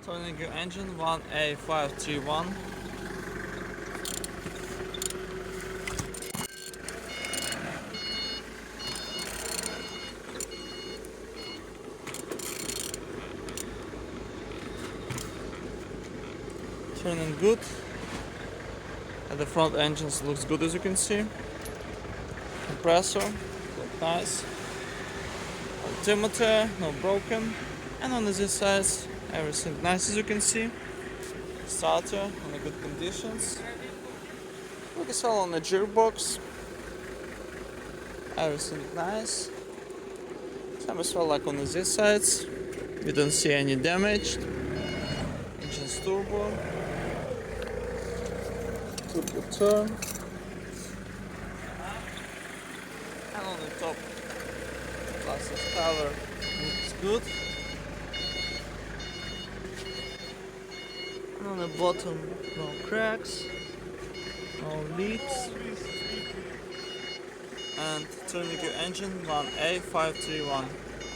Turning your engine 1A531. Turning good. And the front engines looks good, as you can see. Compressor, look nice. Altimeter, no broken. And on this side, everything nice, as you can see. Starter in good conditions. Look as well on the gearbox. Everything nice. Same as well like on this side. We don't see any damage. Engine's turbo. Turbo turn. And on the top, plastic cover looks good. And on the bottom, no cracks, no leaks. And turning your engine 1A531.